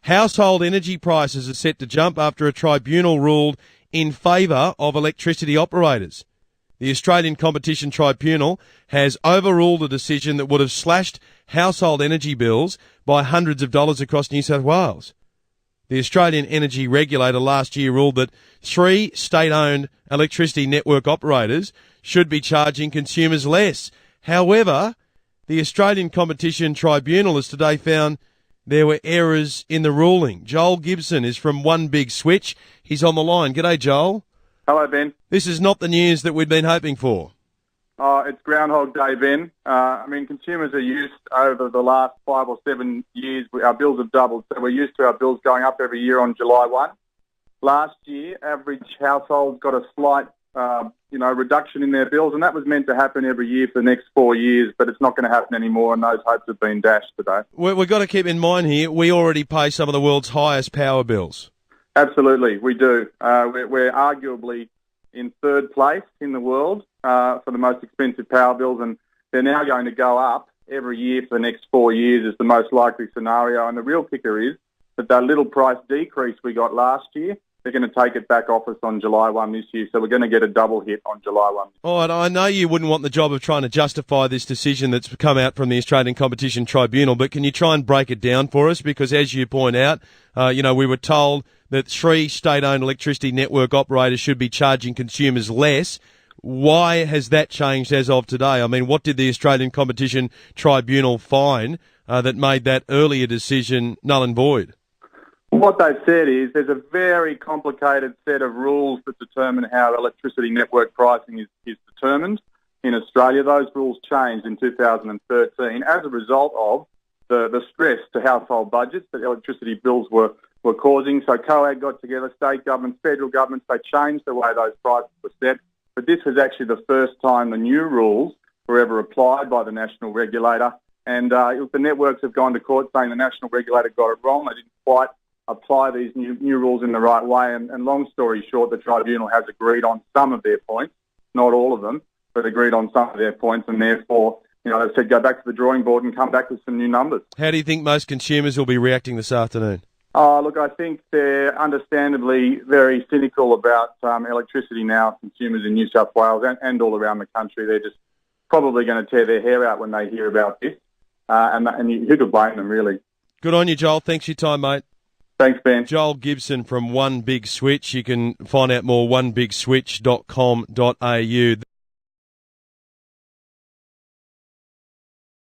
Household energy prices are set to jump after a tribunal ruled in favour of electricity operators. The Australian Competition Tribunal has overruled a decision that would have slashed household energy bills by hundreds of dollars across New South Wales. The Australian Energy Regulator last year ruled that 3 state-owned electricity network operators should be charging consumers less. However, the Australian Competition Tribunal has today found there were errors in the ruling. Joel Gibson is from One Big Switch. He's on the line. G'day, Joel. Hello, Ben. This is not the news that we'd been hoping for. It's Groundhog Day, Ben. Consumers are used over the last 5 or 7 years. Our bills have doubled, so we're used to our bills going up every year on July 1. Last year, average households got a slight, reduction in their bills, and that was meant to happen every year for the next 4 years, but it's not going to happen anymore, and those hopes have been dashed today. We've got to keep in mind here, we already pay some of the world's highest power bills. Absolutely, we do. We're arguably in third place in the world for the most expensive power bills, and they're now going to go up every year for the next 4 years is the most likely scenario. And the real kicker is that little price decrease we got last year, they're going to take it back off us on July 1 this year, so we're going to get a double hit on July 1. Oh, and I know you wouldn't want the job of trying to justify this decision that's come out from the Australian Competition Tribunal, but can you try and break it down for us? Because as you point out, we were told that 3 state-owned electricity network operators should be charging consumers less. Why has that changed as of today? I mean, what did the Australian Competition Tribunal find that made that earlier decision null and void? What they've said is there's a very complicated set of rules that determine how electricity network pricing is determined in Australia. Those rules changed in 2013 as a result of the stress to household budgets that electricity bills were causing. So COAG got together, state governments, federal governments, they changed the way those prices were set. But this was actually the first time the new rules were ever applied by the national regulator. And the networks have gone to court saying the national regulator got it wrong. They didn't quite apply these new rules in the right way. And long story short, the tribunal has agreed on some of their points, not all of them, but agreed on some of their points. And therefore, they've said go back to the drawing board and come back with some new numbers. How do you think most consumers will be reacting this afternoon? Look, I think they're understandably very cynical about electricity now, consumers in New South Wales and all around the country. They're just probably going to tear their hair out when they hear about this. And who could blame them, really? Good on you, Joel. Thanks for your time, mate. Thanks, Ben. Joel Gibson from One Big Switch. You can find out more onebigswitch.com.au.